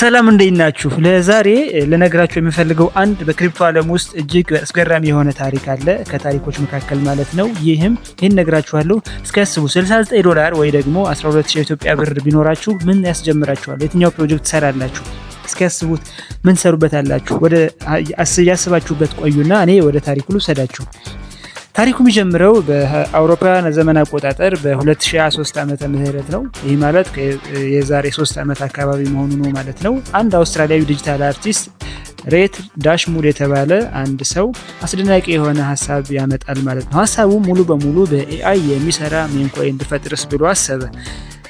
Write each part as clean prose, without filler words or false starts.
ሰላም እንዴት ናችሁ? ለዛሬ ልነግራችሁ የምፈልገው አንድ በክሪፕቶ ዓለም ውስጥ እጅግ አስገራሚ የሆነ ታሪክ አለ፣ ከታሪኮች መካከል ማለት ነው። ይህን ነግራችኋለሁ። እስኪ አስቡ $69 ወይ ደግሞ 12000 ኢትዮጵያ ብር ቢኖራችሁ ምን ያስጀምራችኋል? የትኛው ፕሮጀክት ትሰራላችሁ? እስኪ አስቡት። ምን ሰሩበታላችሁ? ወደ ያስባችሁበት ቆዩና እኔ ወደ ታሪኩ ልውሰዳችሁ። ታሪኩ የሚጀምረው በአውሮፓውያን ዘመን አቆጣጠር በ2023 ዓመተ ምህረት ነው። ይህ ማለት የዛሬ 3 ዓመት አካባቢ መሆኑ ነው ማለት ነው። አንድ አውስትራሊያዊ ዲጂታል አርቲስት ሬት ዳሽሙድ የተባለ አንድ ሰው አስደናቂ የሆነ ሀሳብ ያመጣል ማለት ነው። ሀሳቡ ሙሉ በሙሉ በኤአይ የሚሰራ ሜም ኮይን እንድፈጥርስ ብሎ አሰበ።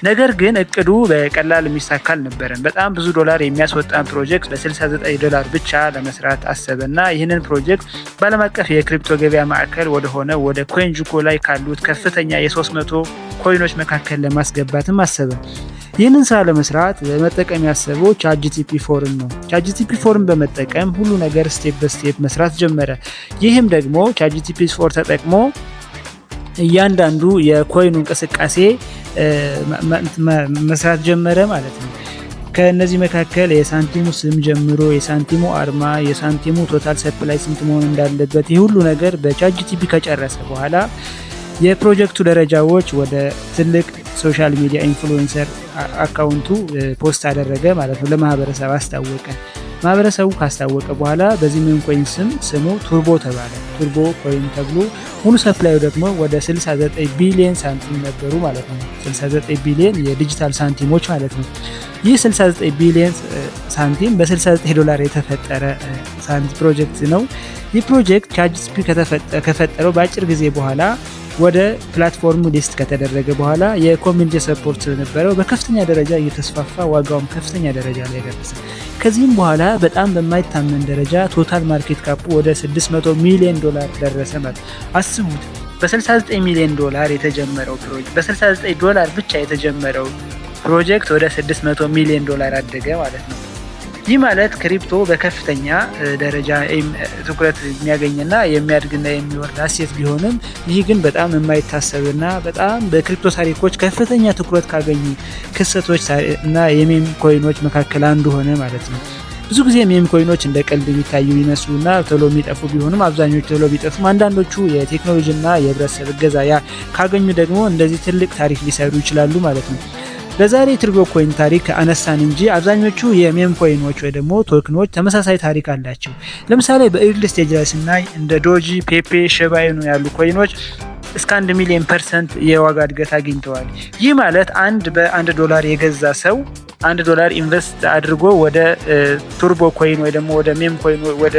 ነገር ግን እቅዱ በቀላል የሚሳካ አልነበረም። በጣም ብዙ ዶላር የሚያስወጣን ፕሮጀክት በ$69 ብቻ ለመስራት አሰበና ይህንን ፕሮጀክት በዓለም አቀፍ የክሪፕቶ ገበያ ማዕከል ወደ ኮይንጁኮ ላይ ካሉት ከፍተኛ የ300 ኮይኖች መካከል ለማስገባትም አሰበ። ይህንን ስራ ለመስራት በመጠቀም ያሰበው ቻትጂቲፒ 4 ነው። ቻትጂቲፒ 4 በመጠቀም ሁሉ ነገር ስቴፕ በስቴፕ መስራት ጀመረ። ይህም ደግሞ ቻትጂቲፒ 4 ተጠቅሞ እያንዳንዱ የኮይኑ እንቅስቃሴ መስራት ጀመረ ማለት ነው። ከነዚህ መካከል የሳንቲሙ ስም ጀምሮ የሳንቲሙ አርማ፣ የሳንቲሙ ቶታል ሰፕላይ ስንት መሆን እንዳለበት ይህ ሁሉ ነገር በቻትጂቲፒ ከጨረሰ በኋላ የፕሮጀክቱ ደረጃዎች ወደ ትልቅ ሶሻል ሚዲያ ኢንፍሉዌንሰር አካውንቱ ፖስት አደረገ ማለት ነው። ለማህበረሰብ አስታወቀ። ማህበረሰቡ ካስታወቀ በኋላ በዚህ ሜም ኮይን ስሙ ቱርቦ ተባለ። ቱርቦ ኮይን ተብሎ ሙሉ ሰፕላዩ ደግሞ ወደ 69 ቢሊዮን ሳንቲም ነበሩ ማለት ነው። 69 ቢሊዮን የዲጂታል ሳንቲሞች ማለት ነው። ይህ 69 ቢሊዮን ሳንቲም በ$69 የተፈጠረ ሳንቲም ፕሮጀክት ነው። ይህ ፕሮጀክት ቻትጂቲፒ ከፈጠረው በአጭር ጊዜ በኋላ ወደ ፕላትፎርሙ ሊስት ከተደረገ በኋላ የኮሚኒቲ ሰፖርት ስለነበረው በከፍተኛ ደረጃ እየተስፋፋ ዋጋውም ከፍተኛ ደረጃ ላይ ደረሰ። ከዚህም በኋላ በጣም በማይታመን ደረጃ ቶታል ማርኬት ካፑ ወደ $600 ሚሊዮን ደረሰ ማለት። አስቡት፣ በ$69 ሚሊዮን የተጀመረው ፕሮጀክት በ$69 ብቻ የተጀመረው ፕሮጀክት ወደ $600 ሚሊዮን አደገ ማለት ነው። ይህ ማለት ክሪፕቶ በከፍተኛ ደረጃ ትኩረት የሚያገኝና የሚያድግና የሚወርድ አሴት ቢሆንም ይህ ግን በጣም የማይታሰብና በጣም በክሪፕቶ ታሪኮች ከፍተኛ ትኩረት ካገኙ ክስተቶች እና የሜም ኮይኖች መካከል አንዱ ሆነ ማለት ነው። ብዙ ጊዜ ሜም ኮይኖች እንደ ቀልድ የሚታዩ ይመስሉና ቶሎ የሚጠፉ ቢሆንም አብዛኞቹ ቶሎ ቢጠፉም አንዳንዶቹ የቴክኖሎጂና የህብረተሰብ እገዛ ካገኙ ደግሞ እንደዚህ ትልቅ ታሪክ ሊሰሩ ይችላሉ ማለት ነው። ለዛሬ ቱርቦ ኮይን ታሪክ አነሳን እንጂ አብዛኞቹ የሜም ኮይኖች ወይ ደግሞ ቶክኖች ተመሳሳይ ታሪክ አላቸው። ለምሳሌ በኢርሊ ስቴጅ ላይ ስናይ እንደ ዶጂ፣ ፔፔ፣ ሺባ ኢኑ ያሉ ኮይኖች እስከ 1 ሚሊዮን % የዋጋ እድገት አግኝተዋል። ይህ ማለት $1 የገዛ ሰው $1 ኢንቨስት አድርጎ ወደ ቱርቦ ኮይን ወይ ደግሞ ወደ ሜም ኮይን ወደ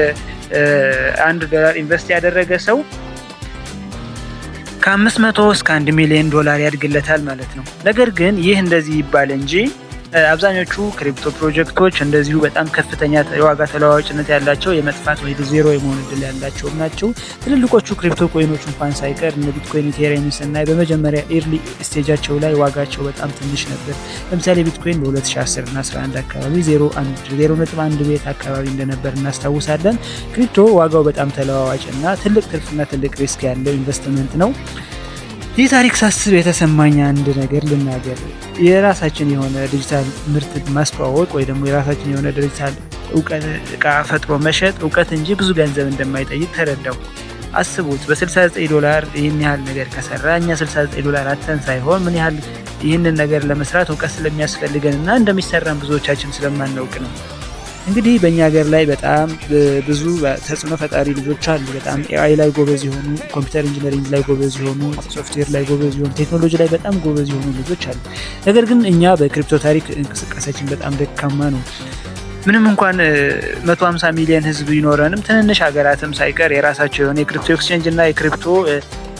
$1 ኢንቨስት ያደረገ ሰው ከ500 እስከ $1 ሚሊዮን ያድግለታል ማለት ነው። ነገር ግን ይህ እንደዚህ ይባል እንጂ አብዛኞቹ ክሪፕቶ ፕሮጀክቶች እንደዚሁ በጣም ከፍተኛ የዋጋ ተለዋዋጭነት ያላቸው የመጥፋት ወይ ዜሮ የመሆን እድል ያላቸው ናቸው። ትልልቆቹ ክሪፕቶ ኮይኖች እንኳን ሳይቀር እነ ቢትኮይን፣ ኢቴሪየም ስናይ በመጀመሪያ ኤርሊ ስቴጃቸው ላይ ዋጋቸው በጣም ትንሽ ነበር። ለምሳሌ ቢትኮይን በ2010 እና 11 አካባቢ 0.1 ቤት አካባቢ እንደነበር እናስታውሳለን። ክሪፕቶ ዋጋው በጣም ተለዋዋጭና ትልቅ ትርፍና ትልቅ ሪስክ ያለው ኢንቨስትመንት ነው። ይህ ታሪክ ሳስብ የተሰማኝ አንድ ነገር ልናገር። የራሳችን የሆነ ዲጂታል ምርት ማስተዋወቅ ወይ ደግሞ የራሳችን የሆነ ዲጂታል እቃ ፈጥሮ መሸጥ እውቀት እንጂ ብዙ ገንዘብ እንደማይጠይቅ ተረዳው። አስቡት፣ በ$69 ይህን ያህል ነገር ከሰራ እኛ $69 አተን ሳይሆን ምን ያህል ይህንን ነገር ለመስራት እውቀት ስለሚያስፈልገን እና እንደሚሰራን ብዙዎቻችን ስለማናውቅ ነው። እንግዲህ በእኛ ሀገር ላይ በጣም ብዙ ተጽዕኖ ፈጣሪ ልጆች አሉ። በጣም ኤአይ ላይ ጎበዝ የሆኑ፣ ኮምፒውተር ኢንጂነሪንግ ላይ ጎበዝ የሆኑ፣ ሶፍትዌር ላይ ጎበዝ የሆኑ፣ ቴክኖሎጂ ላይ በጣም ጎበዝ የሆኑ ልጆች አሉ። ነገር ግን እኛ በክሪፕቶ ታሪክ እንቅስቃሴያችን በጣም ደካማ ነው። ምንም እንኳን 150 ሚሊዮን ህዝብ ይኖረንም ትንንሽ ሀገራትም ሳይቀር የራሳቸው የሆነ የክሪፕቶ ኤክስቼንጅ እና የክሪፕቶ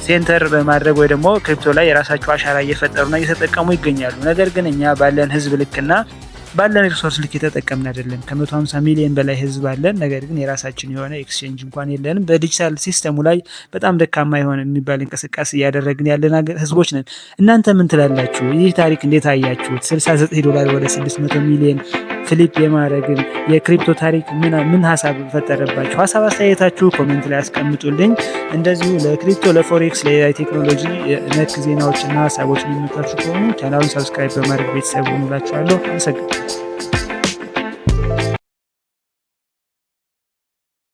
ሴንተር በማድረግ ወይ ደግሞ ክሪፕቶ ላይ የራሳቸው አሻራ እየፈጠሩና እየተጠቀሙ ይገኛሉ። ነገር ግን እኛ ባለን ህዝብ ልክና ባለን ሪሶርስ ልክ የተጠቀምን አይደለም። ከ150 ሚሊዮን በላይ ህዝብ አለን። ነገር ግን የራሳችን የሆነ ኤክስቼንጅ እንኳን የለንም። በዲጂታል ሲስተሙ ላይ በጣም ደካማ የሆነ የሚባል እንቅስቃሴ እያደረግን ያለን ህዝቦች ነን። እናንተ ምን ትላላችሁ? ይህ ታሪክ እንዴት አያችሁት? $69 ወደ 600 ሚሊዮን ፍሊፕ የማድረግን የክሪፕቶ ታሪክ ምን ሀሳብ ፈጠረባችሁ? ሀሳብ አስተያየታችሁ ኮሜንት ላይ አስቀምጡልኝ። እንደዚሁ ለክሪፕቶ፣ ለፎሬክስ፣ ለቴክኖሎጂ ነክ ዜናዎችና ሀሳቦች የሚመጣችሁ ከሆኑ ቻናሉን ሰብስክራይብ በማድረግ ቤተሰብ ሆኑላችኋለሁ። አመሰግናለሁ።